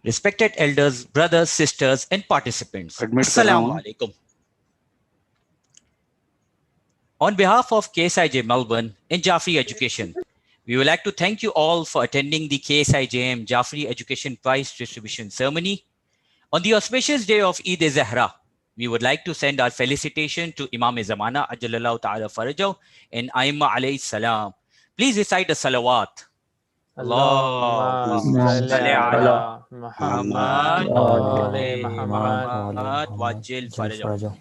Respected elders, brothers, sisters, and participants, Assalamu alaikum. On behalf of KSIJM Melbourne and Jafari Education, we would like to thank you all for attending the KSIJM Jafari Education Prize Distribution Ceremony. On the auspicious day of Eid-e-Zahra, we would like to send our felicitation to Imam-e-Zamana Ajalallahu Ta'ala Farajahu and Aimma alayhi salam. Please recite the salawat. Allahumma salli ala Muhammad wa ali Muhammad wa ajil farajahu.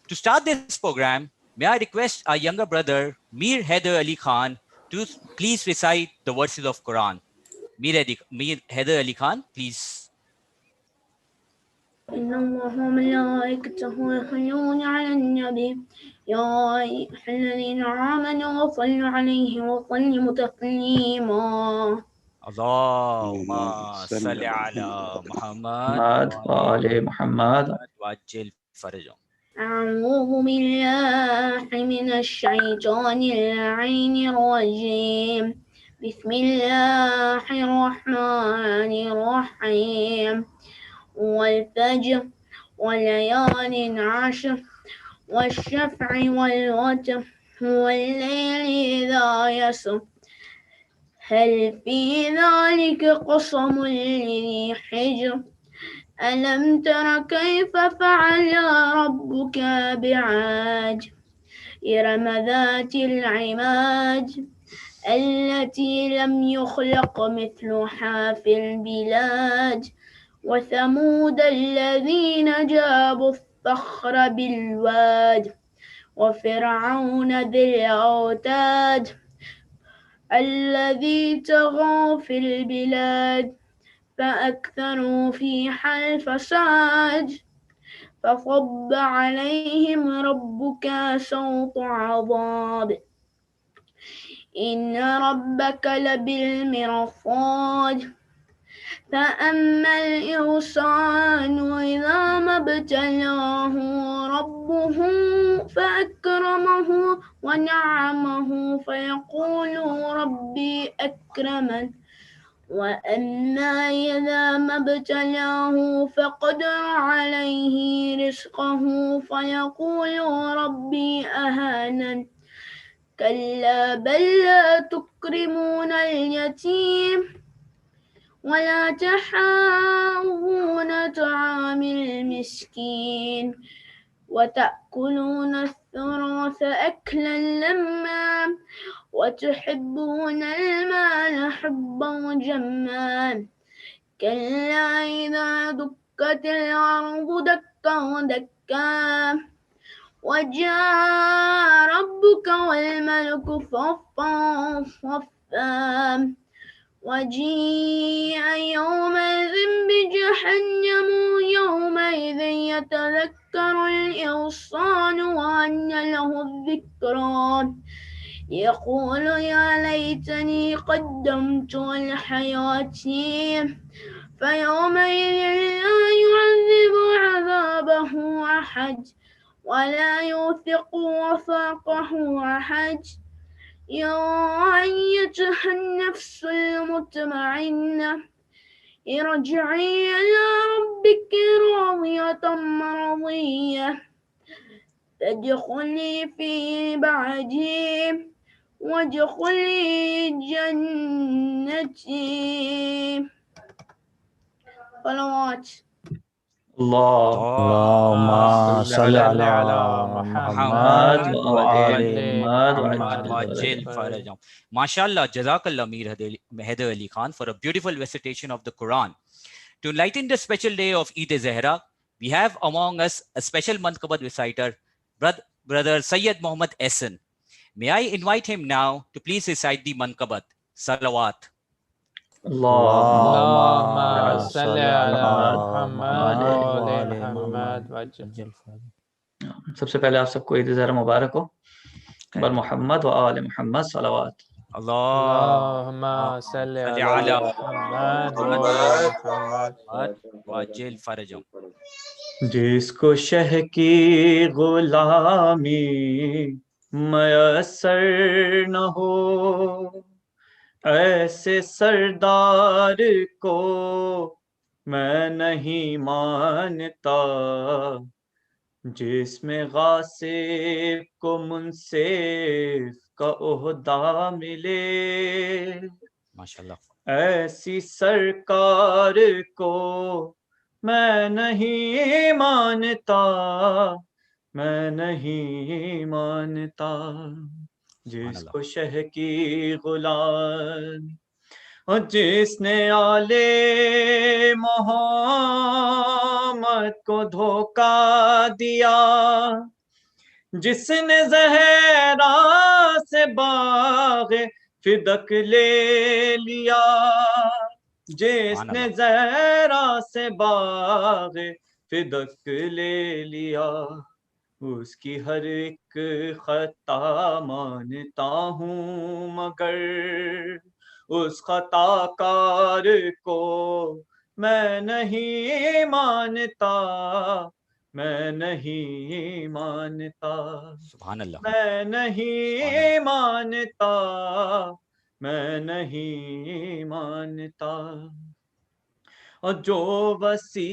To start this program, may I request our younger brother, Mir Haider Ali Khan, to please recite the verses of Quran. Mir Haider Ali Khan, please. إن الله وملائكته يصلون على النبي يا أيها الذين آمنوا صلوا عليه وسلموا تسليما اللهم صل على محمد وآل محمد وعجل فرجهم. أعوذ بالله من الشيطان اللعين الرجيم بسم الله الرحمن الرحيم والفجر وليال عشر والشفع والوتر والليل إذا يسر هل في ذلك قسم لذي حجر ألم تر كيف فعل ربك بعاد إرم ذات العماد التي لم يخلق مثلها في البلاد وثمود الذين جابوا الصخر بالواد وفرعون ذي الأوتاد الذي طغى في البلاد فأكثروا فيها الفساد فصب عليهم ربك سوط عذاب إن ربك لبالمرصاد فأما الإنسان إذا ما ابتلاه ربه فأكرمه ونعمه فيقول ربي أكرمن وأما إذا ما ابتلاه فقدر عليه رزقه فيقول ربي أهانن كلا بل لا تكرمون اليتيم ولا تحاضون طعام المسكين وتأكلون التراث أكلا لما وتحبون المال حبا جما كلا إذا دكت الأرض دكا دكا وجاء ربك والملك صفا صفا وجيء يومئذ بجهنم يومئذ يتذكر الإنسان وأنى له الذكرى يقول يا ليتني قدمت لحياتي فيومئذ لا يعذب عذابه أحد ولا يوثق وثاقه أحد يا أيتها النفس المطمئنة ارجعي إلى ربك راضية مرضية فادخلي في عبادي وادخلي جنتي. صلوات. اللهم صل على محمد وآل محمد وعجل فرجهم. MashaAllah, Jazakallah Mir Haider Ali Khan for a beautiful recitation of the Quran. To enlighten the special day of Eid-e-Zahra, we have among us a special Manqabat reciter, Brother Sayyid Muhammad Ehsan. May I invite him now to please recite the Manqabat. Salawat. اللهم صل على محمد وآل محمد وعجل فرجهم. सबसे पहले आप सबको ईद ज़हरा मुबारक हो। बर मोहम्मद व आले मोहम्मद सलावत। اللهم صل على محمد وآل محمد وعجل فرجهم. जिसको शह की गुलामी मयसर न हो ऐसे सरदार को میں نہیں مانتا جس میں غاصب کو منصف کا عہدہ ملے، ماشاءاللہ ایسی سرکار کو میں نہیں مانتا، میں نہیں مانتا، سبحان جس اللہ کو شہ کی غلام اور جس نے آلے محمد کو دھوکا دیا، جس نے زہرا سے باغ فدق لے لیا، جس سبحان نے اللہ زہرا سے باغ فدق لے لیا، اس کی ہر ایک خطا مانتا ہوں، مگر اس خطا کار کو میں نہیں مانتا، میں نہیں مانتا، سبحان اللہ میں سبحان نہیں اللہ مانتا، میں نہیں مانتا، اور جو وصی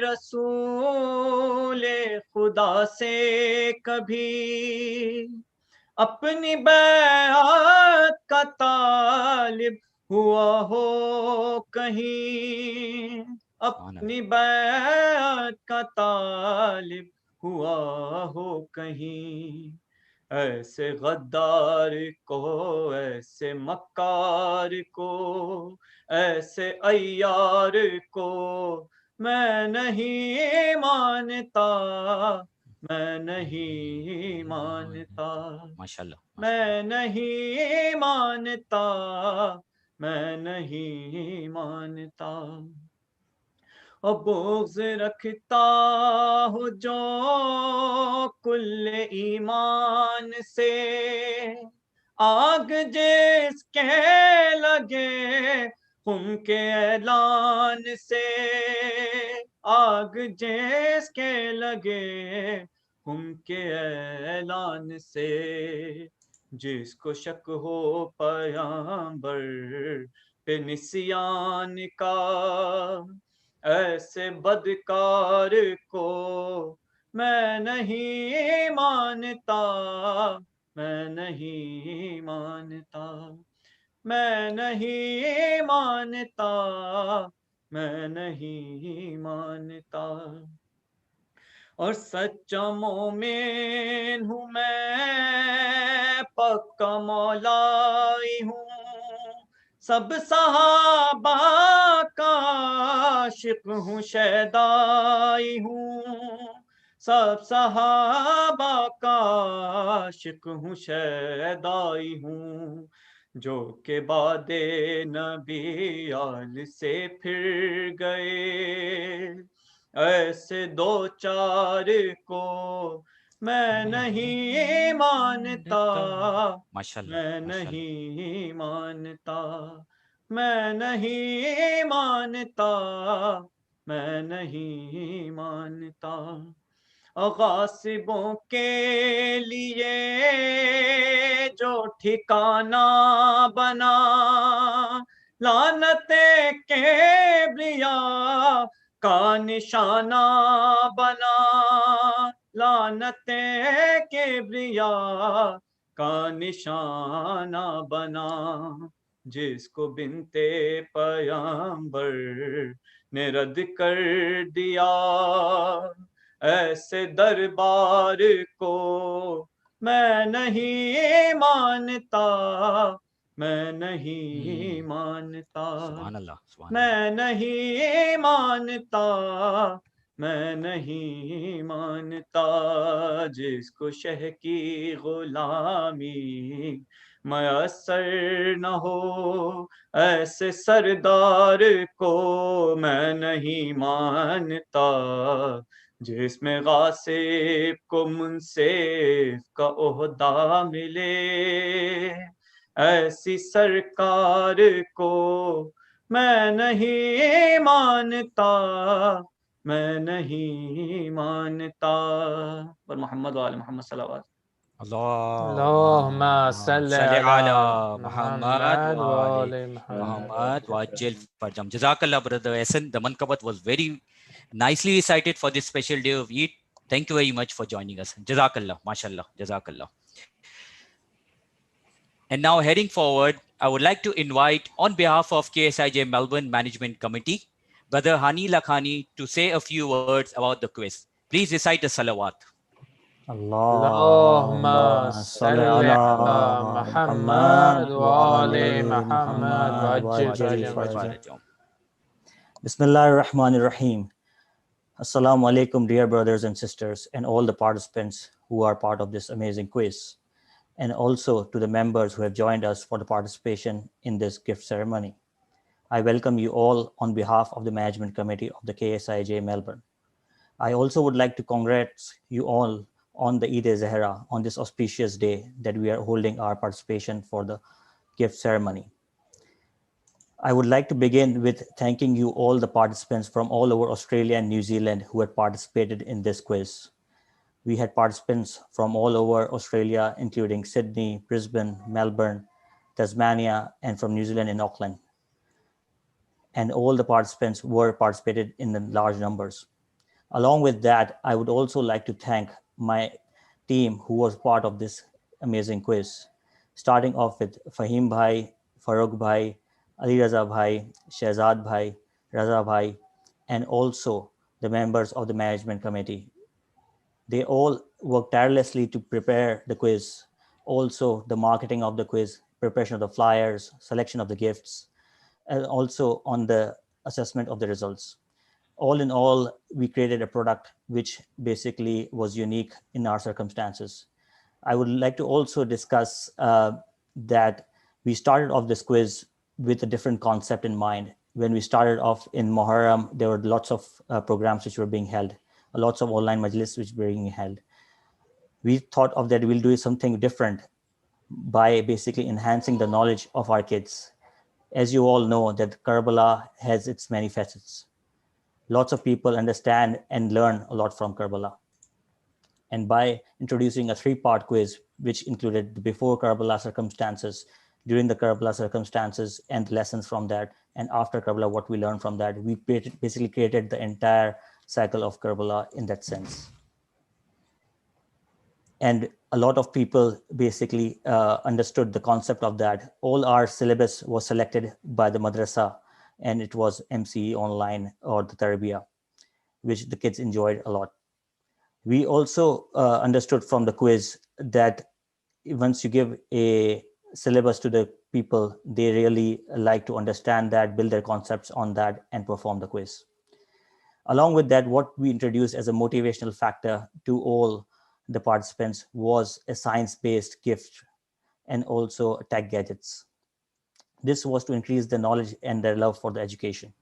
رسول خدا سے کبھی اپنی بیعت کا طالب ہوا ہو کہیں، سبحان اللہ اپنی بیعت کا طالب ہوا ہو کہیں، ایسے غدار کو، ایسے مکار کو، ایسے عیار کو میں نہیں مانتا، میں نہیں مانتا، ماشاءاللہ میں نہیں مانتا، میں نہیں مانتا، اور بغض رکھتا ہوں جو کل ایمان سے، آگ جس کے لگے خم کے اعلان سے، آگ جس کے لگے خم کے اعلان سے، جس کو شک ہو پیغمبر پہ نسیان کا، ایسے بدکار کو میں نہیں مانتا، میں نہیں مانتا، میں نہیں مانتا، میں نہیں مانتا، اور سچا مومن ہوں میں، پکا مولائی ہوں، سب صحابہ کا عاشق ہوں، شیدائی ہوں، سب صحابہ کا عاشق ہوں، شیدائی ہوں، جو کہ بعد نبی آل سے پھر گئے، ایسے دو چار کو میں نہیں مانتا، ماشاءاللہ میں ماشاءاللہ نہیں مانتا، میں نہیں مانتا، میں نہیں مانتا، غاصبوں کے لیے جو ٹھکانہ بنا، لعنت کبریا کا نشانہ بنا، لعنت کبریا کا نشانہ بنا، جس کو بنتے پیغمبر نے رد کر دیا، ایسے دربار کو میں نہیں مانتا، میں نہیں مانتا، سبحان اللہ سبحان اللہ میں نہیں مانتا، میں نہیں مانتا، جس کو شہ کی غلامی میسر نہ ہو، ایسے سردار کو میں نہیں مانتا، جس میں غاصب کو منصف کا عہدہ ملے، ایسی سرکار کو میں نہیں مانتا، میں نہیں مانتا، پر محمد وآل محمد صلوات۔ اللهم صل على محمد وآل محمد. Wajil Farjam. Jazakallah, brother Hasan. The Mankabat was very nicely recited for this special day of Eid. Thank you very much for joining us. Jazakallah, mashallah, Jazakallah. And now heading forward, I would like to invite, on behalf of KSIJ Melbourne Management Committee, Brother Hani Lakhani to say a few words about the quiz. Please recite the salawat. اللهم صل على محمد وآل محمد وعجل فرجهم. Bismillah ar-Rahman ar-Rahim. Assalamu alaikum, dear brothers and sisters, and all the participants who are part of this amazing quiz, and also to the members who have joined us for the participation in this gift ceremony. I welcome you all on behalf of the Management Committee of the KSIJ Melbourne. I also would like to congratulate you all on the Eid-e-Zahra on this auspicious day that we are holding our participation for the gift ceremony. I would like to begin with thanking you all the participants from all over Australia and New Zealand who had participated in this quiz. We had participants from all over Australia, including Sydney, Brisbane, Melbourne, Tasmania, and from New Zealand in Auckland. And all the participants were participated in the large numbers. Along with that, I would also like to thank my team who was part of this amazing quiz, starting off with Fahim Bhai, Farooq Bhai, Ali Raza Bhai, Shehzad Bhai, Raza Bhai, and also the members of the management committee. They all worked tirelessly to prepare the quiz, also the marketing of the quiz, preparation of the flyers, selection of the gifts, and also on the assessment of the results. All in all, we created a product which basically was unique in our circumstances. I would like to also discuss that we started off this quiz with a different concept in mind. When we started off in Muharram, there were lots of programs which were being held, lots of online majlis which were being held. We thought of that we'll do something different by basically enhancing the knowledge of our kids. As you all know, that Karbala has its many facets. Lots of people understand and learn a lot from Karbala. And by introducing a 3-part quiz, which included the before Karbala circumstances, during the Karbala circumstances, and lessons from that, and after Karbala, what we learned from that, we basically created the entire cycle of Karbala in that sense. And a lot of people basically understood the concept of that. All our syllabus was selected by the madrasa, and it was MCE online or the Tarbiyah, which the kids enjoyed a lot. We also understood from the quiz that once you give a syllabus to the people, they really like to understand that, build their concepts on that, and perform the quiz. Along with that, what we introduced as a motivational factor to all the participants was a science-based gift and also tech gadgets. This was to increase their knowledge and their love for the education.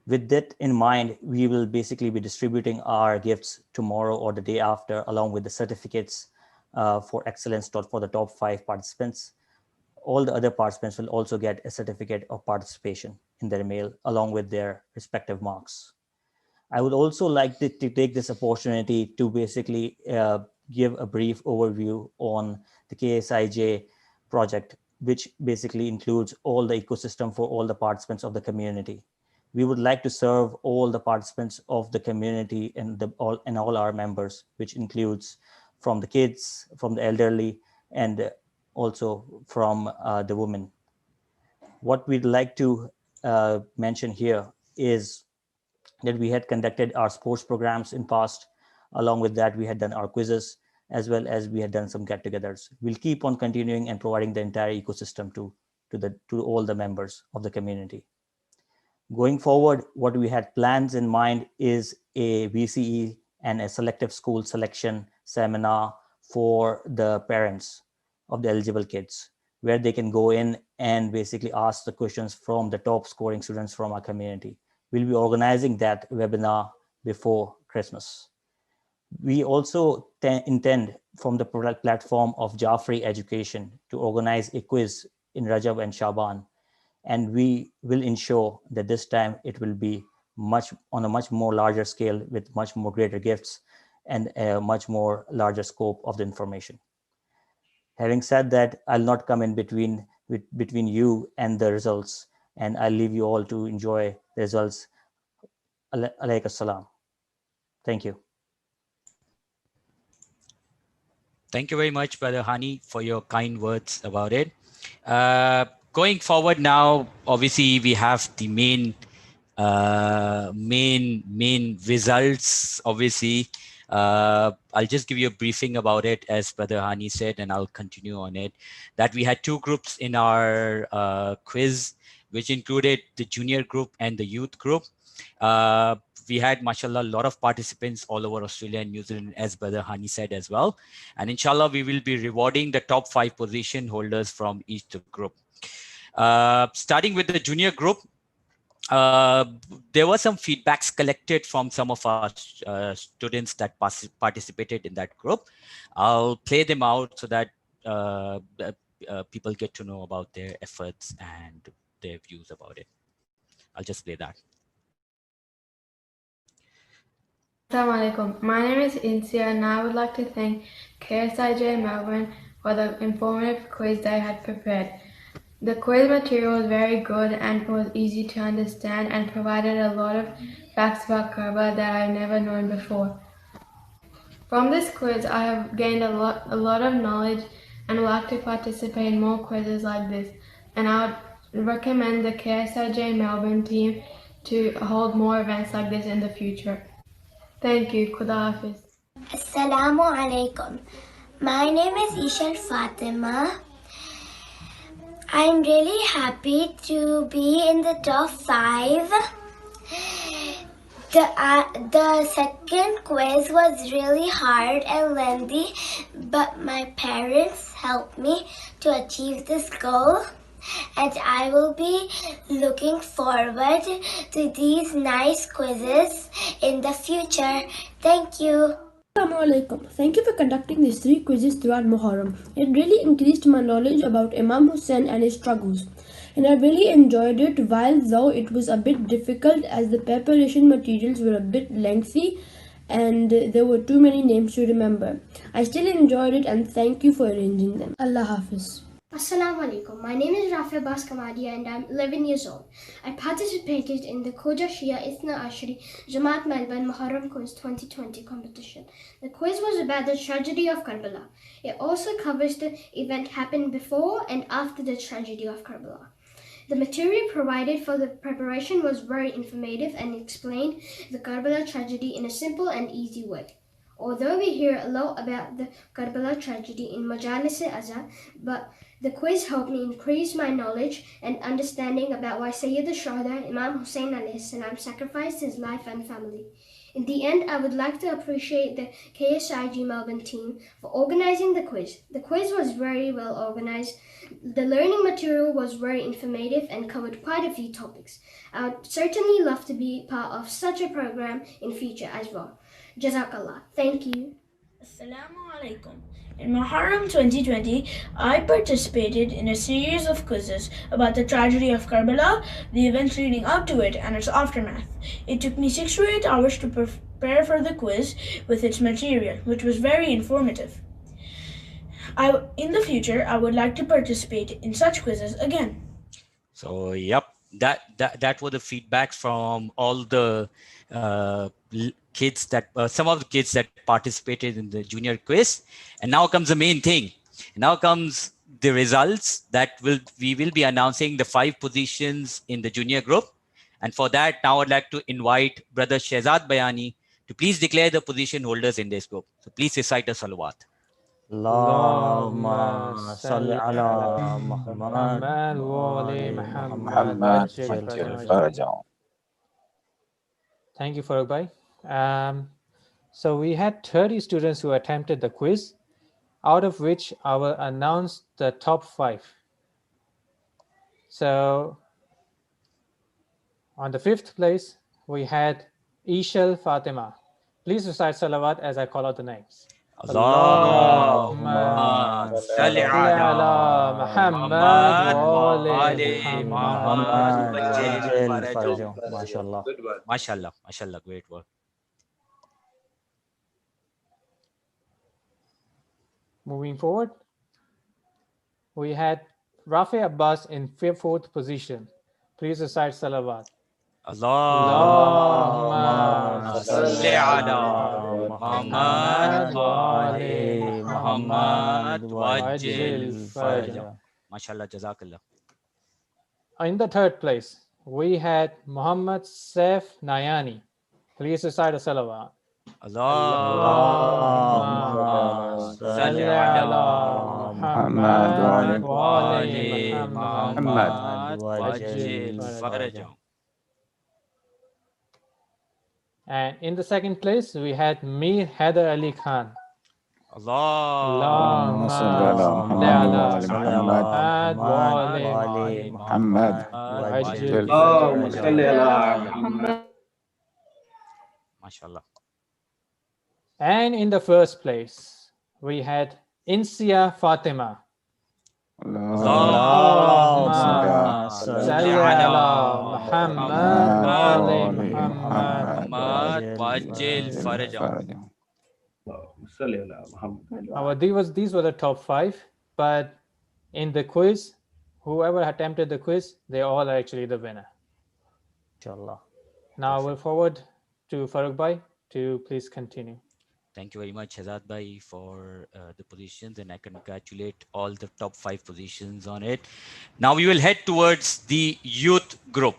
With that in mind, we will basically be distributing our gifts tomorrow or the day after, along with the certificates for excellence for the top 5 participants. All the other participants will also get a certificate of participation in their mail, along with their respective marks. I would also like to take this opportunity to basically give a brief overview on the KSIJ project, which basically includes all the ecosystem for all the participants of the community. We would like to serve all the participants of the community and all our members, which includes from the kids, from the elderly, and also from the women. What we'd like to mention here is that we had conducted our sports programs in past. Along with that, we had done our quizzes, as well as we had done some get-togethers. We'll keep on continuing and providing the entire ecosystem to all the members of the community. Going forward, what we had plans in mind is a VCE and a selective school selection seminar for the parents of the eligible kids, where they can go in and basically ask the questions from the top scoring students from our community. We'll be organizing that webinar before Christmas. We also intend from the product platform of Jafari Education to organize a quiz in Rajab and Shaban. And we will ensure that this time it will be on a much more larger scale with much more greater gifts and a much more larger scope of the information. Having said that, I'll not come in between you and the results, and I'll leave you all to enjoy the results. Alaykum assalam. Thank you. Thank you very much, Brother Hani, for your kind words about it. Going forward now, obviously we have the main results. Obviously, I'll just give you a briefing about it, as Brother Hani said, and I'll continue on it. That we had two groups in our quiz, which included the junior group and the youth group. We had, mashallah, a lot of participants all over Australia and New Zealand, as Brother Hani said as well. And inshallah, we will be rewarding the top 5 position holders from each group. Starting with the junior group, there were some feedbacks collected from some of our students that participated in that group. I'll play them out so that people get to know about their efforts and their views about it. I'll just play that. Assalamu alaikum. My name is Insia and I would like to thank KSIJM Melbourne for the informative quiz they had prepared. The quiz material was very good and was easy to understand and provided a lot of facts about Karbala that I've never known before. From this quiz, I have gained a lot of knowledge and would like to participate in more quizzes like this. And I would recommend the KSIJ Melbourne team to hold more events like this in the future. Thank you. Khuda Hafiz. Assalamu alaikum. My name is Ishal Fatima. I'm really happy to be in the top 5. The second quiz was really hard and lengthy, but my parents helped me to achieve this goal. And I will be looking forward to these nice quizzes in the future. Thank you. Assalamu alaikum. Thank you for conducting these 3 quizzes throughout Muharram. It really increased my knowledge about Imam Hussain and his struggles. And I really enjoyed it, while though it was a bit difficult as the preparation materials were a bit lengthy and there were too many names to remember. I still enjoyed it and thank you for arranging them. Allah Hafiz. Assalamu alaikum. My name is Rafi Abbas Kamadia and I'm 11 years old. I participated in the Khoja Shia Ithna Ashri Jamaat Melbourne Muharram Quiz 2020 competition. The quiz was about the tragedy of Karbala. It also covers the event happened before and after the tragedy of Karbala. The material provided for the preparation was very informative and explained the Karbala tragedy in a simple and easy way. Although we hear a lot about the Karbala tragedy in Majalis-e-Azhar, but the quiz helped me increase my knowledge and understanding about why Sayyid al-Shuhada Imam Hussain alayhi salam sacrificed his life and family. In the end, I would like to appreciate the KSIG Melbourne team for organizing the quiz. The quiz was very well organized. The learning material was very informative and covered quite a few topics. I would certainly love to be part of such a program in future as well. Jazakallah. Thank you. Assalamu alaikum. In Muharram 2020, I participated in a series of quizzes about the tragedy of Karbala, the events leading up to it, and its aftermath. It took me 6 to 8 hours to prepare for the quiz with its material, which was very informative. In the future, I would like to participate in such quizzes again. So, yep, that were the feedbacks from all the kids that some of the kids that participated in the junior quiz. And now comes the main thing. Now comes the results that we will be announcing the 5 positions in the junior group. And for that, now I'd like to invite Brother Shehzad Bayani to please declare the position holders in this group. So please recite the salawat. Allahumma salli ala Muhammad wa ali Muhammad. Thank you, Farooq Bhai. So we had 30 students who attempted the quiz, out of which I will announce the top 5. So on the 5th place, we had Ishal Fatima. Please recite salawat as I call out the names. Allahumma salli ala Muhammad wa ali Muhammad. Mashallah. Mashallah, mashallah, great work. Moving forward, we had Rafi Abbas in fourth position. Please recite salawat. Allahumma salli ala Muhammad Muhammad wa wa ali ali Muhammad Muhammad wajil wajil faraja. faraja. MashaAllah, Jazakallah. In the third place, we had Muhammad Saif Nayani. Please recite a salawat. Allahumma salli ala Muhammad wa ali Muhammad wajil faraja. And in the second place, we had Mir Haider Ali Khan. Allahumma salli ala Muhammad wa ali Muhammad wajil faraja. MashaAllah. And in the first place, we had Insia Fatima. Allahumma salli ala Muhammad wa ali Muhammad wajil faraja. These were the top 5, but in the quiz, whoever attempted the quiz, they all are actually the winner. Inshallah. Now we'll forward to Farooq Bhai to please continue. Thank you very much, Hazad Bhai, for the positions, and I congratulate all the top 5 positions on it. Now we will head towards the youth group.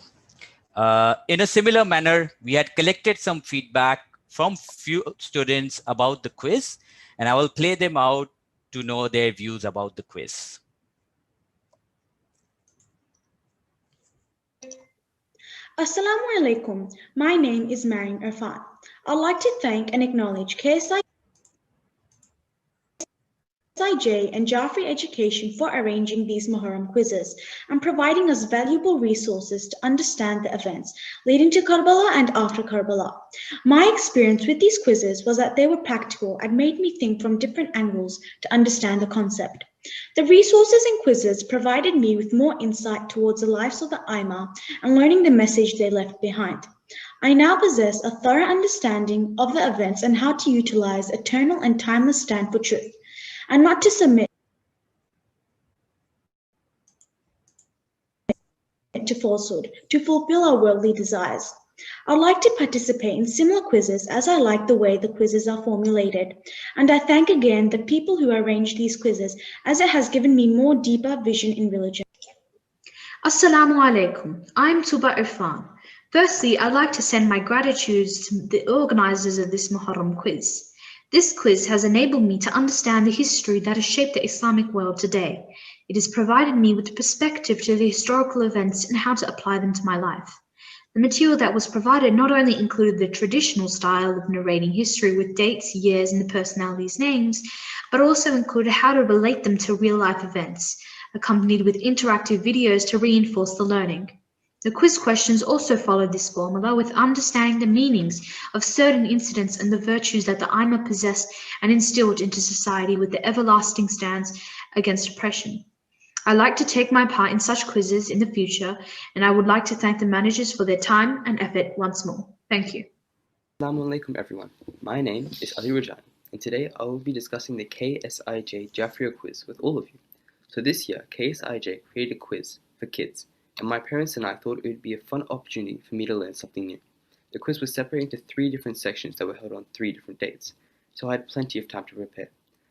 In a similar manner, we had collected some feedback from few students about the quiz, and I will play them out to know their views about the quiz. Assalamu alaikum. My name is Mariam Irfan. I'd like to thank and acknowledge KSIJM and Jafari Education for arranging these Muharram quizzes and providing us valuable resources to understand the events leading to Karbala and after Karbala. My experience with these quizzes was that they were practical and made me think from different angles to understand the concept. The resources and quizzes provided me with more insight towards the lives of the Aima and learning the message they left behind. I now possess a thorough understanding of the events and how to utilize eternal and timeless stand for truth, and not to submit to falsehood to fulfill our worldly desires. I'd like to participate in similar quizzes as I like the way the quizzes are formulated. And I thank again the people who arranged these quizzes, as it has given me more deeper vision in religion. Assalamu alaikum. I'm Tuba Irfan. Firstly, I'd like to send my gratitude to the organizers of this Muharram quiz. This quiz has enabled me to understand the history that has shaped the Islamic world today. It has provided me with perspective to the historical events and how to apply them to my life. The material that was provided not only included the traditional style of narrating history with dates, years, and the personalities' names, but also included how to relate them to real-life events, accompanied with interactive videos to reinforce the learning. The quiz questions also followed this formula with understanding the meanings of certain incidents and the virtues that the Aima possessed and instilled into society with the everlasting stance against oppression. I like to take my part in such quizzes in the future, and I would like to thank the managers for their time and effort once more. Thank you. Assalamu alaikum everyone. My name is Ali Rajan, and today I will be discussing the KSIJ Jafari quiz with all of you. So this year, KSIJ created a quiz for kids, and my parents and I thought it would be a fun opportunity for me to learn something new. The quiz was separated into 3 different sections that were held on 3 different dates, so I had plenty of time to prepare.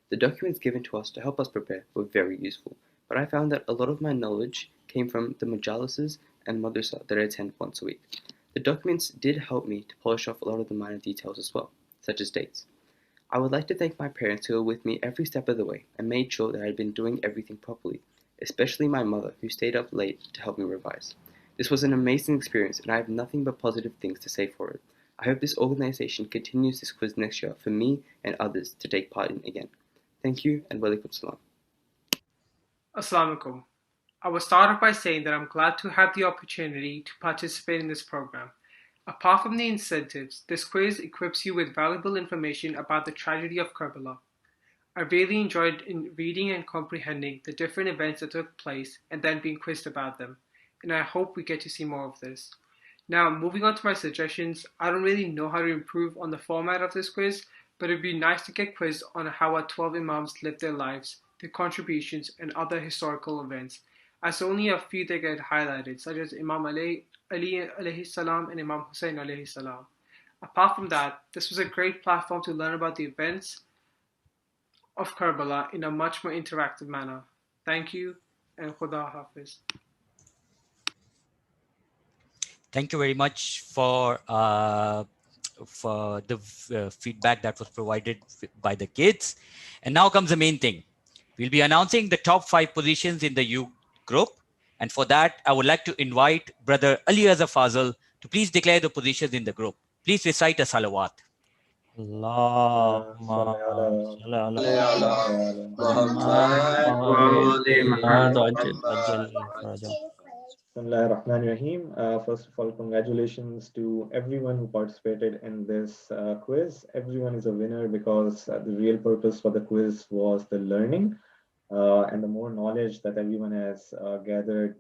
The documents given to us to help us prepare were very useful, but I found that a lot of my knowledge came from the majalises and madrasa that I attend once a week. The documents did help me to polish off a lot of the minor details as well, such as dates. I would like to thank my parents who were with me every step of the way and made sure that I had been doing everything properly, especially my mother who stayed up late to help me revise. This was an amazing experience and I have nothing but positive things to say for it. I hope this organization continues this quiz next year for me and others to take part in again. Thank you and walaikum salam. Assalamu alaikum. I will start off by saying that I'm glad to have the opportunity to participate in this program. Apart from the incentives, this quiz equips you with valuable information about the tragedy of Karbala. I really enjoyed reading and comprehending the different events that took place and then being quizzed about them, and I hope we get to see more of this. Now, moving on to my suggestions, I don't really know how to improve on the format of this quiz, but it'd be nice to get quizzed on how our 12 Imams lived their lives, their contributions, and other historical events, as only a few that get highlighted, such as Imam Ali alayhi salam and Imam Hussein alayhi salam. Apart from that, this was a great platform to learn about the events of Karbala in a much more interactive manner. Thank you, and Khuda Hafiz. Thank you very much for the feedback that was provided by the kids. And now comes the main thing. We'll be announcing the top 5 positions in the youth group. And for that, I would like to invite Brother Ali Azhar Fazal to please declare the positions in the group. Please recite a salawat. Allahumma salli ala Bismillahirrahmanirrahim. First of all, congratulations to everyone who participated in this quiz. Everyone is a winner because the real purpose for the quiz was the learning. And the more knowledge that everyone has gathered,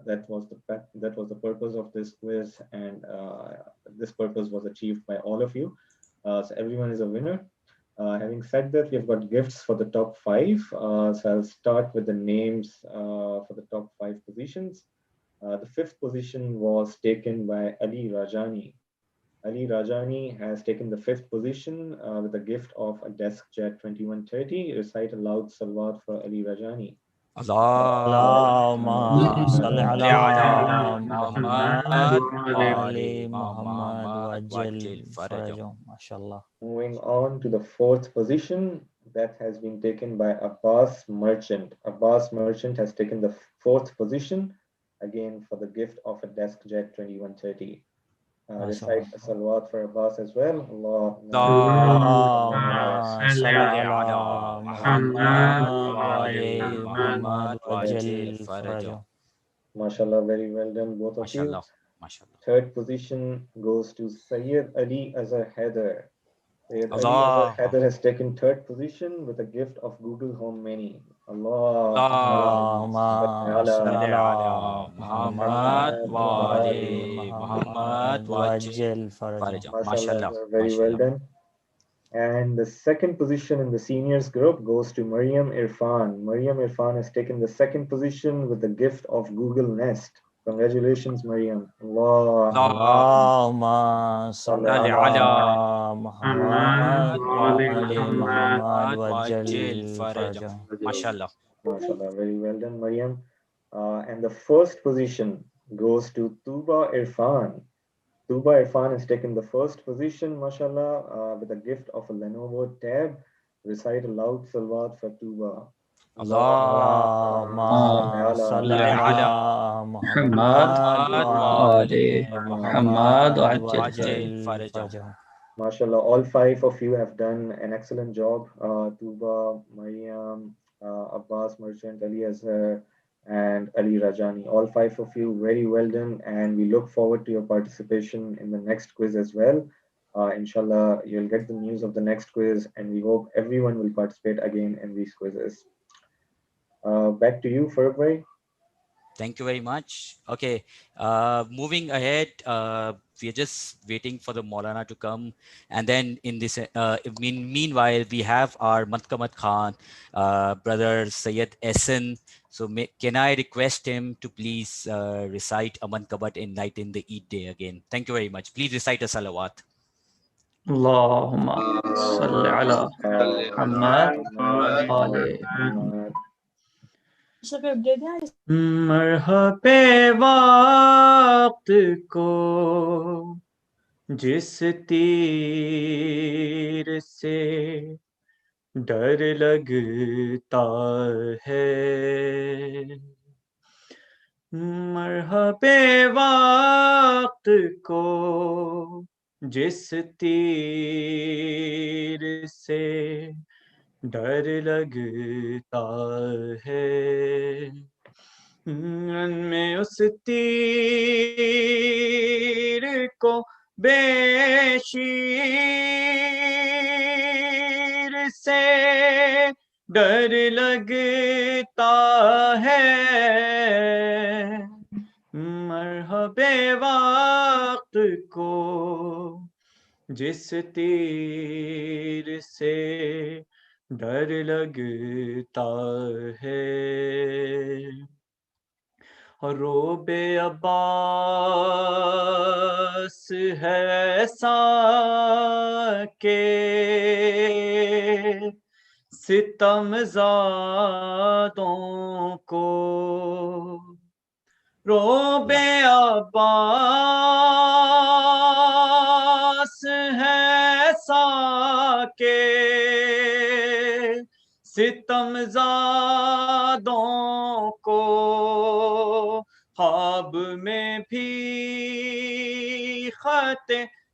that was the purpose of this quiz, and this purpose was achieved by all of you. So everyone is a winner. Having said that, we have got gifts for the top 5. So I'll start with the names for the top 5 positions. The 5th position was taken by Ali Rajani. Ali Rajani has taken the 5th position with a gift of a desk jet 2130. Recite a loud salawat for Ali Rajani. Allahumma salli ala Muhammad wa ali Muhammad wa ajil farajahum. Mashallah. Moving on to the 4th position, that has been taken by Abbas Merchant. Abbas Merchant has taken the 4th position, again for the gift of a desk jet 2130. Recite a salawat for Abbas as well. Allahumma salli ala Muhammad wa ali Muhammad wa ajil farajahum. MashaAllah, very well done, both of you. MashaAllah. 3rd position goes to Sayyid Ali Azhar Haider. Sayyid Ali Azhar Haider has taken 3rd position with a gift of Google Home Mini. Allahumma salli ala Muhammad wa ali Muhammad wa ajil farajahum. MashaAllah, very well done. And the 2nd position in the seniors group goes to Maryam Irfan. Maryam Irfan has taken the 2nd position with the gift of Google Nest. Congratulations, Maryam. Allahumma salli ala Muhammad wa ali Muhammad wa ajil farajahum. MashaAllah. MashaAllah, very well done, Maryam. And the 1st position goes to Tuba Irfan. Tuba Irfan has taken the 1st position, mashallah, with a gift of a Lenovo Tab. Recite a loud salawat for Tuba. Allahumma salli ala Muhammad wa ali Muhammad wa ajil farajahum. MashaAllah, all 5 of you have done an excellent job. Tuba, Maryam, Abbas Merchant, Ali Azhar, and Ali Rajani. All 5 of you, very well done, and we look forward to your participation in the next quiz as well. Inshallah, you'll get the news of the next quiz, and we hope everyone will participate again in these quizzes. Back to you, Farooq bhai. Thank you very much. Okay, moving ahead, we are just waiting for the Maulana to come, and then in this meanwhile we have our Matkamat Khan, brother Sayyid Ehsan. So can I request him to please recite a Mankabat and enlighten the Eid day again? Thank you very much. Please recite a salawat. Allahumma salli ala Muhammad wa ali Muhammad. मरहबे वक्त को जिस तीर से डर लगता है मरहबे वक्त को जिस तीर से डर लगता है मैं उस तीर को बेशीर से डर लगता है मरहबे वक्त को جس تیر سے ڈر لگتا ہے، روب عباس ہے ایسا کہ ستم زادوں کو، روب عباس ہے ایسا کہ ستم زادوں کو خواب میں بھی خط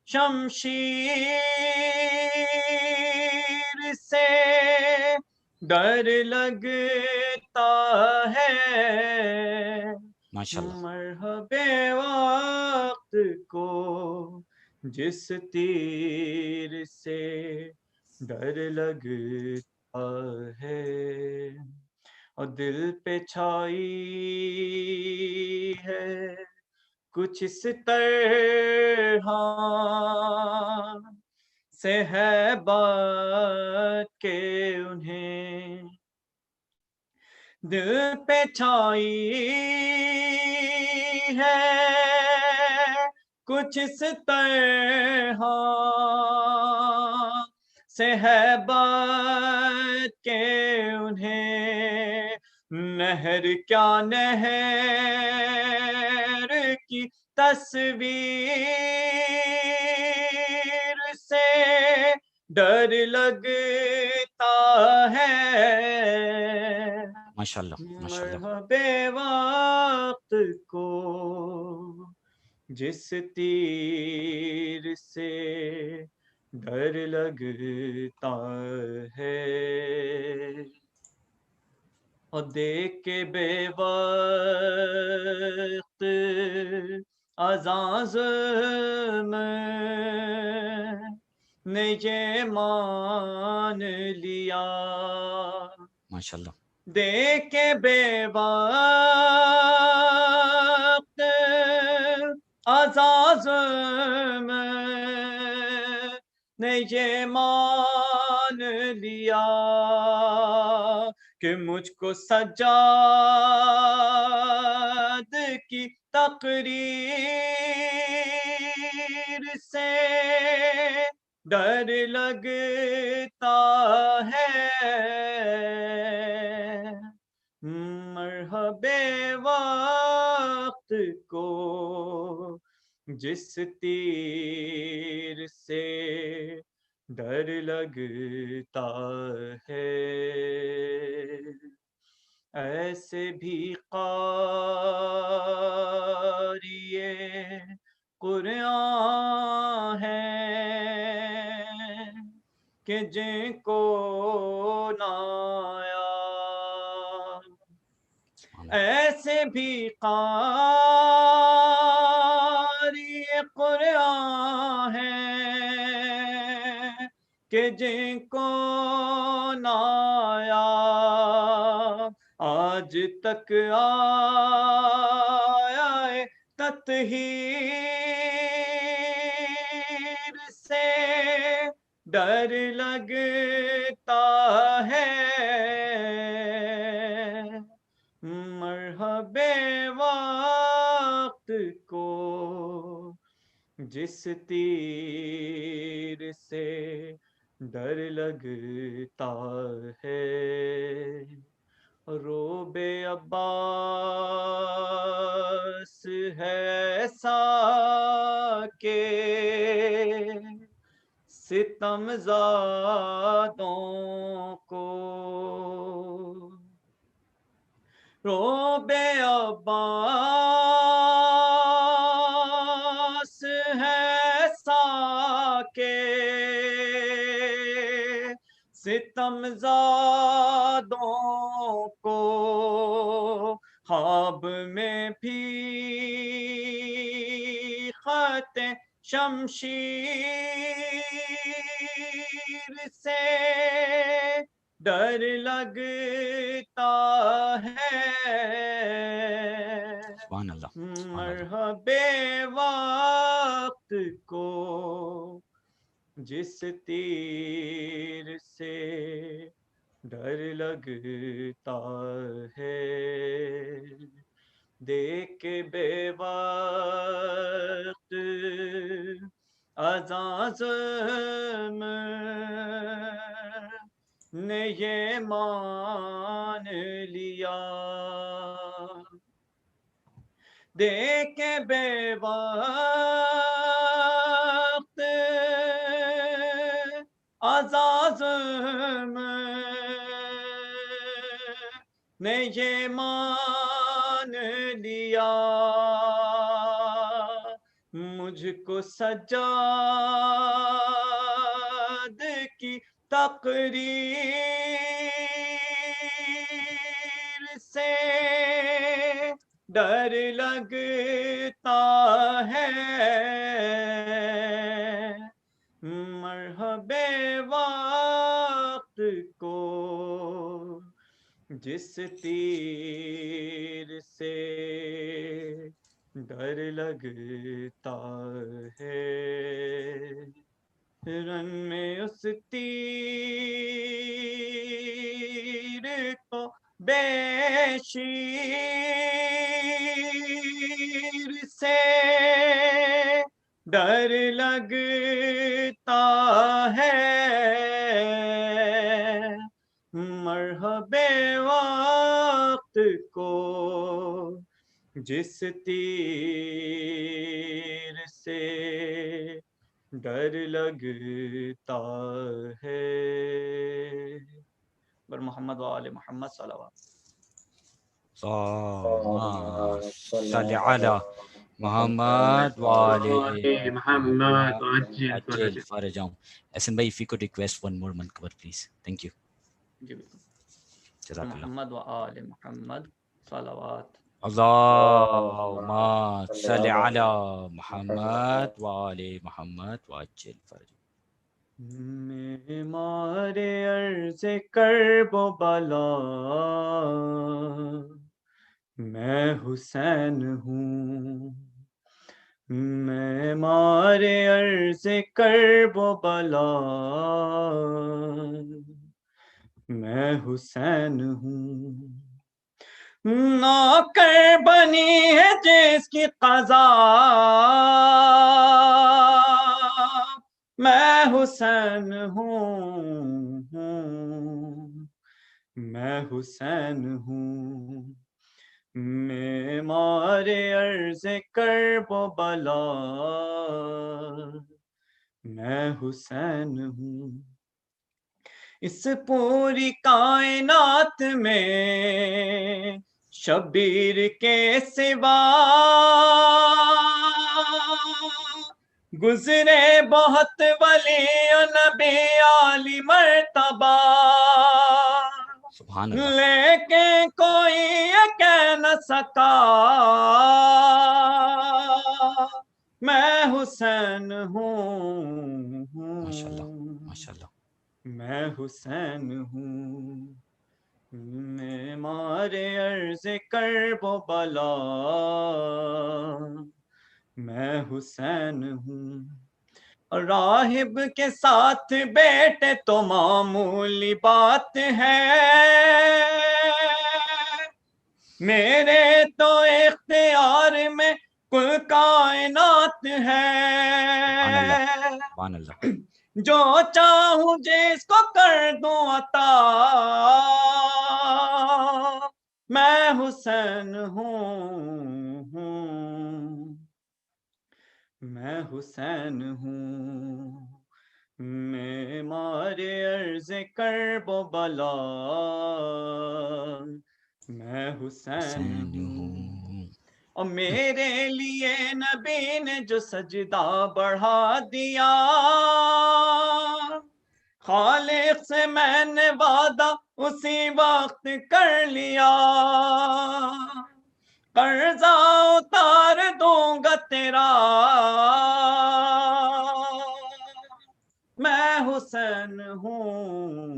شمشیر سے ڈر لگتا ہے، مرحب وقت کو جس تیر سے ڈر لگتا ہے، اور دل پہ چھائی ہے کچھ اس طرح سے ہے بات کہ انہیں دل پہ چھائی ہے کچھ اس طرح سے ہے بات کہ انہیں نہر کیا نہر کی تصویر سے ڈر لگتا ہے، ماشاءاللہ ماشاءاللہ. مرحب وقت کو جس تیر سے ڈر لگتا ہے، اور دیکھ کے بے وقت اذان نے یہ مان لیا، ماشاءاللہ. دیکھ کے بے وقت اذان نے یہ مان لیا کہ مجھ کو سجاد کی تقریر سے ڈر لگتا ہے، مرحب وقت کو جس تیر سے ڈر لگتا ہے، ایسے بھی قاری قرآن ہیں کہ جن کو نہ آیا، ایسے بھی قاری قرآن ہیں کہ جن کو نہ آیا، آج تک آیا تطہیر سے ڈر لگتا ہے، مرحب وقت کو جس تیر سے ڈر لگتا ہے، روب عباس ہے ایسا کہ ستم زادوں کو، روب عباس ہے ایسا کہ ستم زادوں کو خواب میں بھی خط شمشیر سے ڈر لگتا ہے، سبحان اللہ، مرحب وقت کو جس تیر سے ڈر لگتا ہے دیکھ کے بے وقت عزازم نے یہ مان لیا دیکھ کے بے وقت عزازم نے یہ مان لیا مجھ کو سجاد کی تقریر سے ڈر لگتا ہے مرحبا وقت کو جس تیر سے ڈر لگتا ہے رن میں اس تیر کو بے شیر سے ڈر لگتا ہے مرحبا وقت کو جس تیر سے ڈر لگتا ہے بر محمد و آل محمد صلوات صلی علی محمد وآل محمد عجل فرجهم. Hasan bhai, if you could request one more mankabar, please. Thank you. جی بالکل Jazakallah. محمد و آل محمد صلوات اللهم صل على محمد وآل محمد وعجل فرجهم. معمار عرض کرب و بلا میں حسین ہوں معمار عرض کرب و بلا میں حسین ہوں نوکر بنی ہے جس کی قضا میں حسین ہوں میں حسین ہوں معمار عرض کرب و بلا میں حسین ہوں اس پوری کائنات میں شبیر کے سوا گزرے بہت ولی و نبی عالی مرتبہ سبحان اللہ. لیکن کوئی یہ کہہ نہ سکا میں حسین ہوں ماشاءاللہ ماشاءاللہ. میں حسین ہوں معمار عرض کرب و بلا میں حسین ہوں راہب کے ساتھ بیٹے تو معمولی بات ہے میرے تو اختیار میں کل کائنات ہے سبحان اللہ. جو چاہوں جس کو کر دوں عطا میں حسین ہوں میں حسین ہوں معمار عرض کرب و بلا میں حسین ہوں اور میرے لیے نبی نے جو سجدہ بڑھا دیا خالق سے میں نے وعدہ اسی وقت کر لیا قرضہ اتار دوں گا تیرا میں حسین ہوں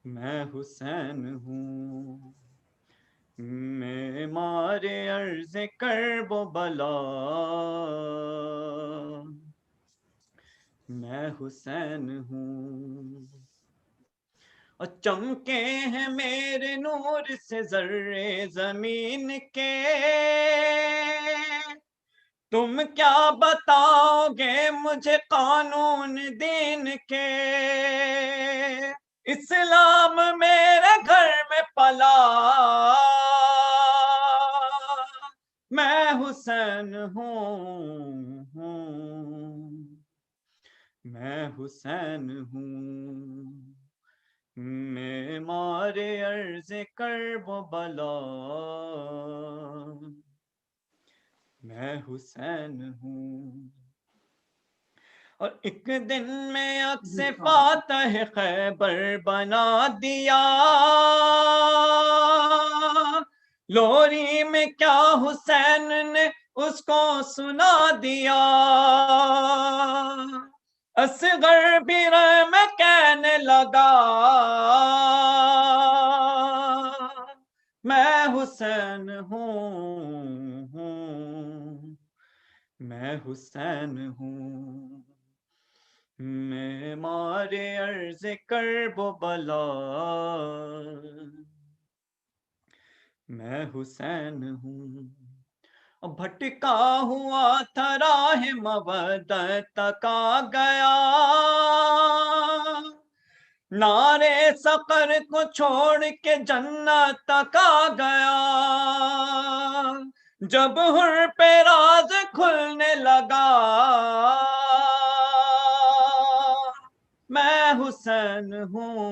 میں حسین ہوں معمار عرض کرب و بلا میں حسین ہوں، اور چمکے ہیں میرے نور سے ذرے زمین کے، تم کیا بتاؤ گے مجھے قانون دین کے، اسلام میرے گھر میں پلا، میں حسین ہوں، میں حسین ہوں، معمار عرض کرب و بلا، میں حسین ہوں، اور ایک دن میں عکس فاتح خیبر بنا دیا، لوری میں کیا حسین نے اس کو سنا دیا، اصغر بھی رحم کہنے لگا، میں حسین ہوں، میں حسین ہوں، معمار عرض کرب و بلا، میں حسین ہوں، بھٹکا ہوا تھا راہ مودت تک آ گیا، نعرے سقر کو چھوڑ کے جنت تک آ گیا، جب حر پہ راز کھلنے لگا، میں حسین ہوں،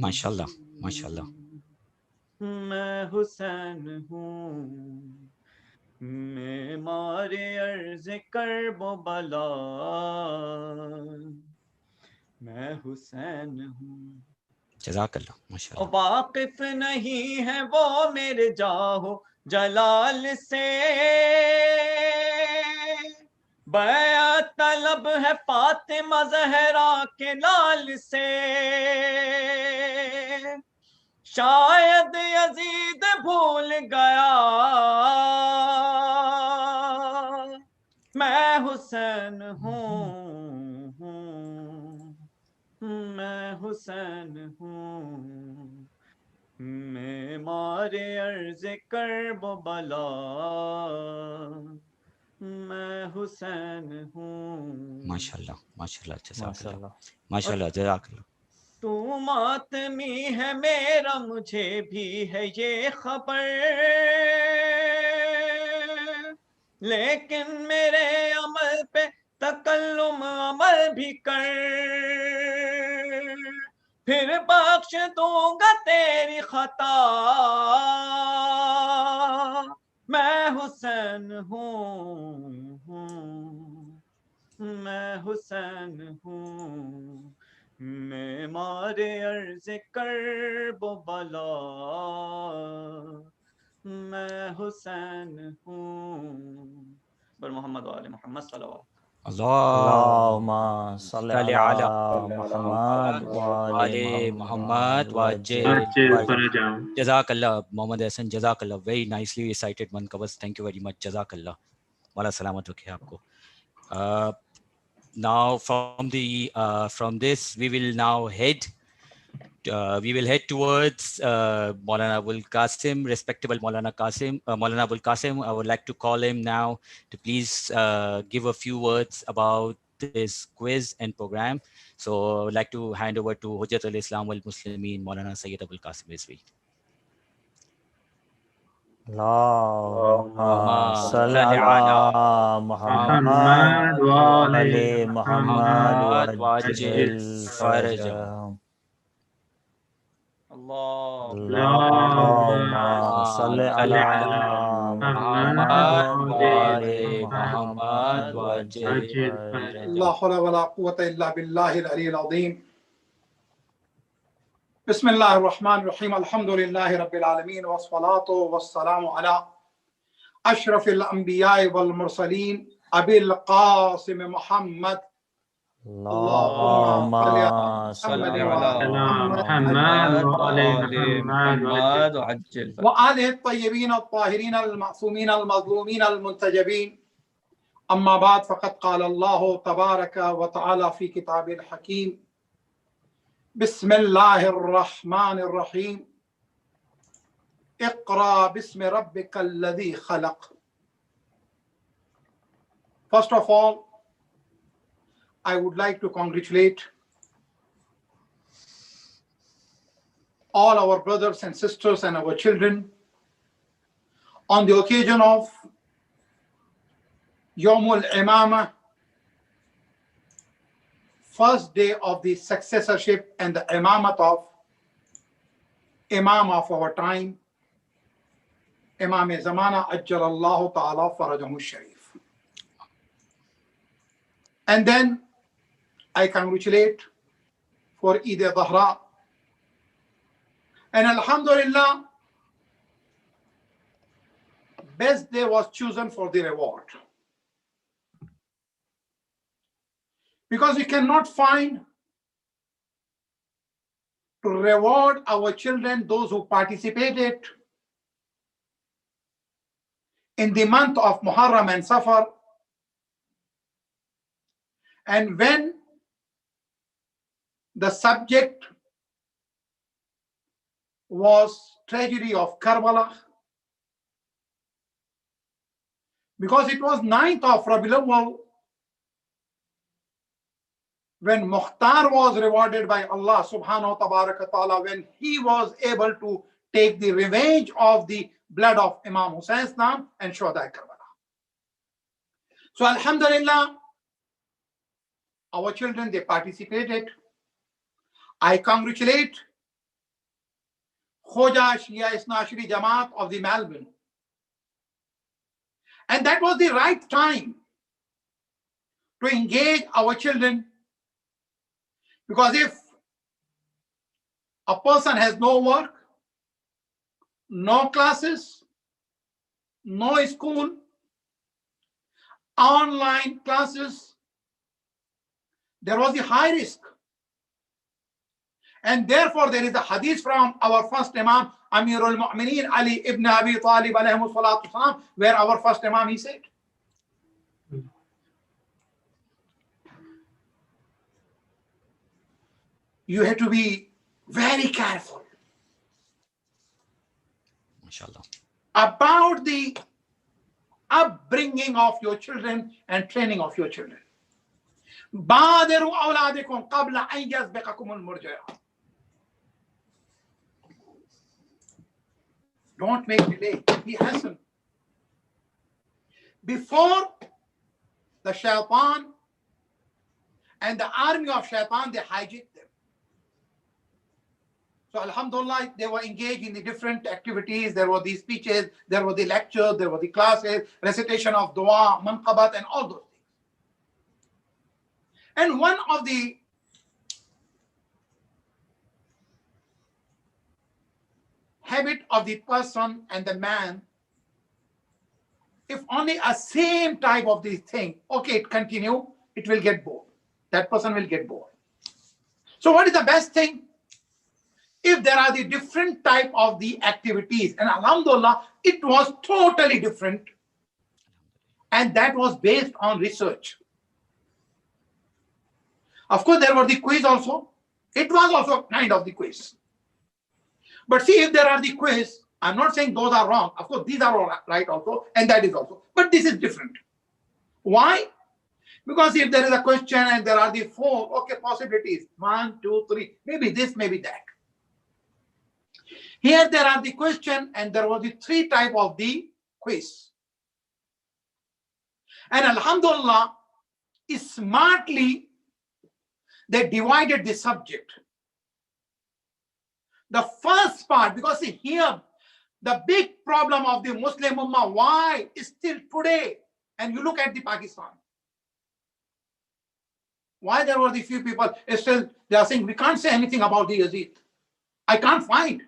ماشاءاللہ ماشاءاللہ، میں حسین ہوں، معمار عرض کرب و بلا، میں حسین ہوں، جزاک اللہ ماشاءاللہ، واقف نہیں ہے وہ میرے جاہو جلال سے، بیعت طلب ہے فاطمہ زہرا کے لال سے، شاید یزید بھول گیا، میں حسین ہوں، میں حسین ہوں، معمار عرض کرب و بلا، میں حسین ہوں، ماشاءاللہ ماشاءاللہ، جزاک اللہ ماشاءاللہ، ماشاءاللہ، جزاک اللہ، تو ماتمی ہے میرا مجھے بھی ہے یہ خبر، لیکن میرے عمل پہ تکلم عمل بھی کر، پھر بخش دوں گا تیری خطا، میں حسین ہوں، میں حسین ہوں، معمار عرض کرب و بلا، میں حسین ہوں، بر محمد و آل محمد صلوات، اللہم اللہم صل صل علی علی محمد وآل آل محمد محمد وعجل جزاک اللہ محمد احسن، جزاک اللہ، ویری نائسلی ریسائٹڈ من course, thank you very much, جزاک اللہ، مولا سلامت رکھے آپ کو. Now from this we will head towards Maulana Abul Qasim, respectable Maulana Abul Qasim. I would like to call him now to please give a few words about this quiz and program. So I would like to hand over to Hujjat al-Islam wal Muslimin, Maulana Sayyid Abul Qasim Rizvi. اللهم صل على محمد وآل محمد وعجل فرجهم. اللهم صل على محمد وآل محمد وعجل فرجهم. لا حول ولا قوة إلا بالله العلي العظيم. بسم الله الرحمن الرحيم. الحمد لله رب العالمين والصلاة والسلام على أشرف الأنبياء والمرسلين أبي القاسم محمد. اللهم صل على محمد وآل محمد وآله الطيبين الطاهرين المعصومين المظلومين المنتجبين أما بعد فقد قال الله تبارك وتعالى في كتابه الحكيم بسم الله الرحمن الرحيم اقرأ باسم ربك الذي خلق. First of all, I would like to congratulate all our brothers and sisters and our children on the occasion of Yawmul Imamah, first day of the successorship and the imamat of Imam of our time, Imam Zamana Ajjalallahu Ta'ala Farajahu Sharif. And then I congratulate for Eid al-Dhahra. And Alhamdulillah, best day was chosen for the reward. Because we cannot find to reward our children, those who participated in the month of Muharram and Safar. And when the subject was tragedy of Karbala, because it was 9th of Rabiul Awwal when Mukhtar was rewarded by Allah subhanahu wa ta'ala, when he was able to take the revenge of the blood of Imam Hussein's Naam and Shuhada Karbala. So Alhamdulillah, our children, they participated. I congratulate Khoja Shia Isna Ashri Jamaat of the Melbourne. And that was the right time to engage our children, because if a person has no work, no classes, no school, online classes, there was a high risk. And therefore there is a hadith from our first Imam, Amirul Mu'mineen Ali ibn Abi Talib alayhi salatu wasalam, where our first Imam, he said, you have to be very careful Inshallah. about the upbringing of your children and training of your children. بادروا أولادكم قبل أن يسبقكم المرجع. Don't make delay. Be hasten. Before the shaitan and the army of shaitan, they hijacked them. So Alhamdulillah, they were engaged in the different activities. There were the speeches, there were the lectures, there were the classes, recitation of dua, manqabat, and all those things. And one of the habit of the person and the man, if only a same type of this thing, okay, it continue, it will get bored. That person will get bored. So what is the best thing? If there are the different type of the activities, and Alhamdulillah, it was totally different. And that was based on research. Of course, there were the quiz also. It was also kind of the quiz. But see, if there are the quiz, I'm not saying those are wrong. Of course, these are all right also, and that is also. But this is different. Why? Because if there is a question and there are the 4, okay, possibilities, 1, 2, 3, maybe this, maybe that. Here there are the question and there was the 3 type of the quiz. And Alhamdulillah, smartly, they divided the subject. The first part, because see here, the big problem of the Muslim Ummah, why is still today, and you look at the Pakistan, why there were the few people, still they are saying, we can't say anything about the Yazid. I can't find.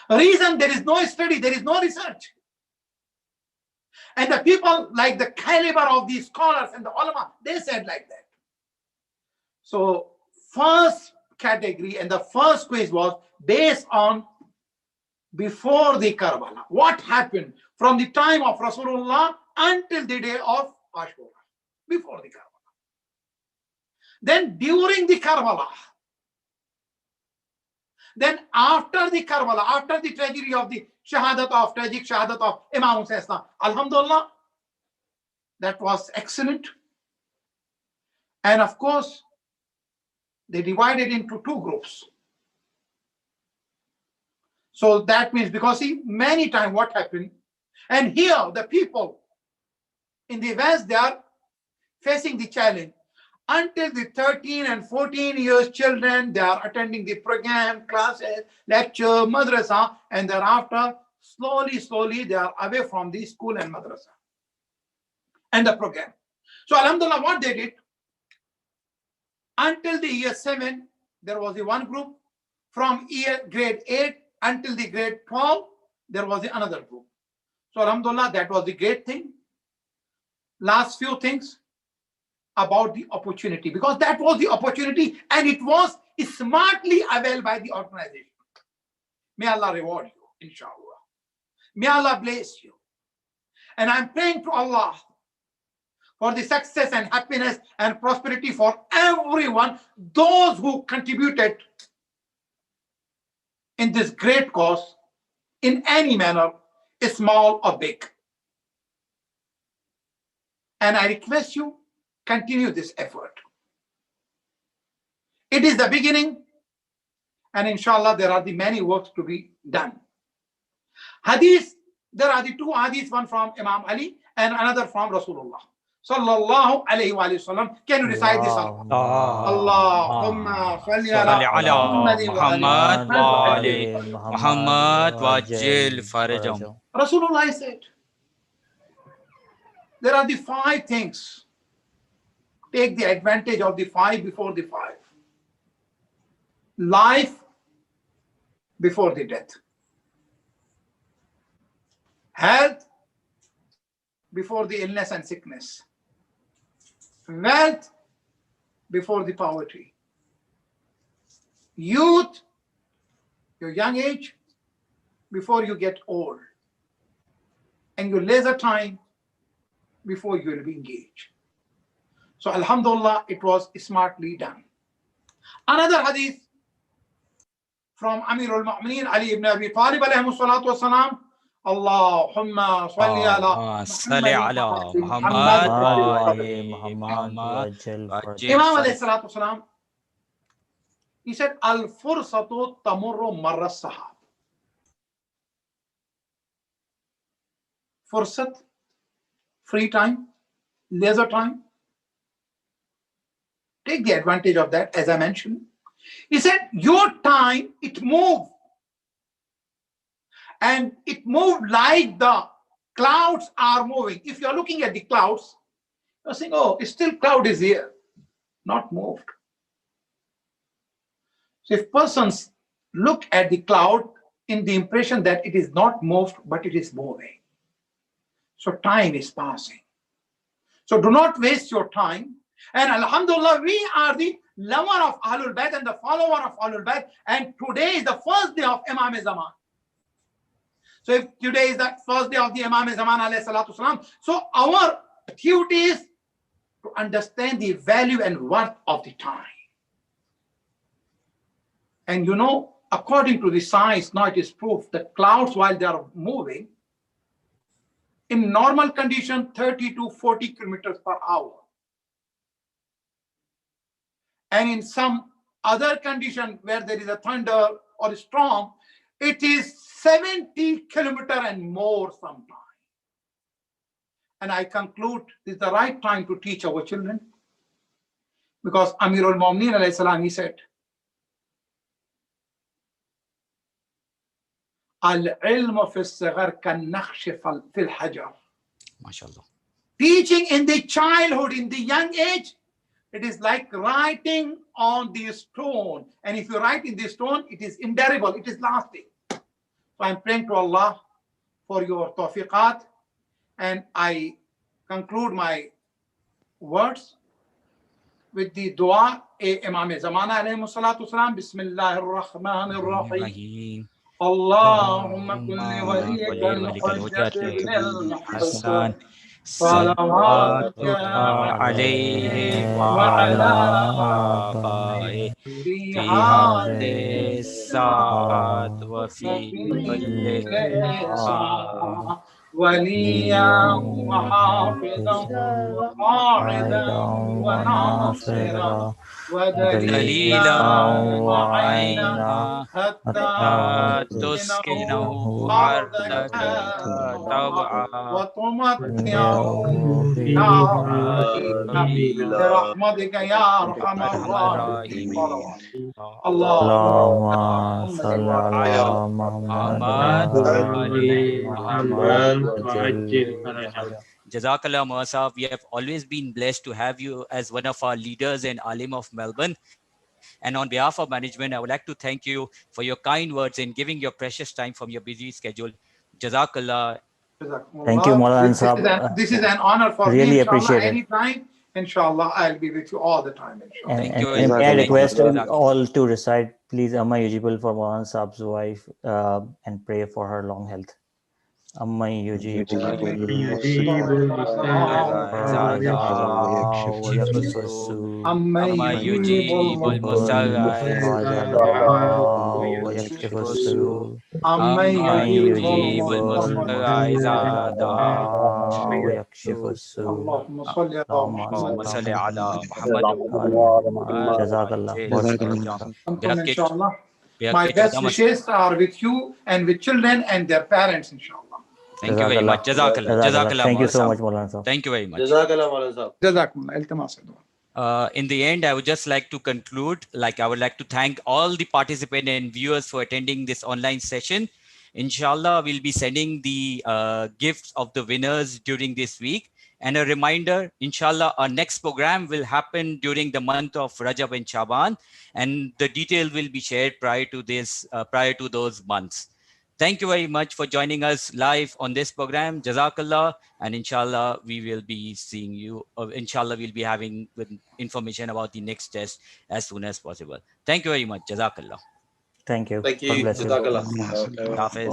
Reason, there is no study, there is no research. And the people like the caliber of these scholars and the ulama, they said like that. So first category and the first quiz was based on before the Karbala. What happened from the time of Rasulullah until the day of Ashura, before the Karbala. Then during the Karbala, then after the Karbala, after the tragedy of the tragic Shahadat of Imam Hussain, Alhamdulillah, that was excellent. And of course, they divided into two groups. So that means, because see, many times what happened, and here the people in the West, they are facing the challenge. Until the 13 and 14 years children, they are attending the program, classes, lecture, madrasa, and thereafter, slowly, they are away from the school and madrasa and the program. So Alhamdulillah, what they did, until the year 7, there was the one group. From grade 8 until the grade 12, there was the another group. So Alhamdulillah, that was the great thing. Last few things about the opportunity, because that was the opportunity and it was smartly availed by the organization. May Allah reward you, inshallah. May Allah bless you. And I'm praying to Allah for the success and happiness and prosperity for everyone, those who contributed in this great cause in any manner, small or big. And I request you, continue this effort. It is the beginning, and inshallah there are the many works to be done. Hadith, there are the two hadiths, one from Imam Ali and another from Rasulullah sallallahu alayhi wa sallam. Can you recite this? Allahumma salli ala Muhammad wa ali Muhammad wa ajil farajahum. Rasulullah said, there are the 5 things. Take the advantage of the 5 before the 5. Life before the death. Health before the illness and sickness. Wealth before the poverty. Youth, your young age, before you get old. And your leisure time before you will be engaged. So Alhamdulillah, it was smartly done. Another hadith from Amirul Mu'mineen Ali ibn Abi Talib alayhi salatu wasalam. Allahumma salli ala Muhammad wa Imam alayhi salatu wasalam, he said, Al-fursatu tamurru marra sahab. Fursat, free time, leisure time. Take the advantage of that, as I mentioned. He said, your time, it moved. And it moved like the clouds are moving. If you're looking at the clouds, you're saying, oh, it's still cloud is here, not moved. So if persons look at the cloud in the impression that it is not moved, but it is moving. So time is passing. So do not waste your time. And Alhamdulillah, we are the lover of Ahlul Bayt and the follower of Ahlul Bayt. And today is the first day of Imam Zaman. So if today is the first day of the Imam Zaman alayhi salatu salam, so our duty is to understand the value and worth of the time. And you know, according to the science, now it is proof that clouds, while they are moving, in normal condition, 30 to 40 kilometers per hour. And in some other condition where there is a thunder or a storm, it is 70 kilometers and more sometimes. And I conclude this is the right time to teach our children, because Amirul Mu'mineen alayhi salam, he said, Al-ilmu fi as-saghar kan-nakhshi fil hajar. MashaAllah. Teaching in the childhood, in the young age, it is like writing on the stone. And if you write in the stone, it is indelible, it is lasting. So I'm praying to Allah for your tawfiqat. And I conclude my words with the dua Imam Zaman alayhi salatu salam. Bismillahir Rahmanir Rahim. Allahumma kulli waliyika al-Hujjat ibn al-Hasan صلواتك عليه وعلى آبائه في هذه الساعة وفي كل ساعة وليا وحافظا وقاعدا وناصرا ودليلا وعينا حتى تسكنه أرضك طوعا وتمتعه فيها قليلا برحمتك يا أرحم الراحمين. اللهم صل على محمد Jazakallah Muasaf, we have always been blessed to have you as one of our leaders and alim of Melbourne. And on behalf of management, I would like to thank you for your kind words and giving your precious time from your busy schedule. Jazakallah. Thank you, Maulana Sahab. This is an honor for really me, appreciate it. Anytime, inshallah, I'll be with you all the time. And may I request all to recite, please, Amma Yujibul for Maulana Sahab's wife and pray for her long health. Amma Yujibul Amma yujibul mustarra Amma yujibul mustarra Allahumma salli ala Muhammad. Inshallah. My best wishes are with you and with children and their parents, inshallah. Thank you very much. Jazakallah. Jazakallah. Thank you so much, Maulana Sahab. Thank you very much. Jazakallah, Maulana Sahab. In the end, I would just like to conclude, I would like to thank all the participants and viewers for attending this online session. Inshallah, we'll be sending the gifts of the winners during this week. And a reminder, inshallah, our next program will happen during the month of Rajab and Shaban, and the detail will be shared prior to those months. Thank you very much for joining us live on this program. Jazakallah. And inshallah, we will be seeing you. Inshallah, we'll be having information about the next test as soon as possible. Thank you very much. Jazakallah. Thank you. Thank you. Jazakallah. Hafiz.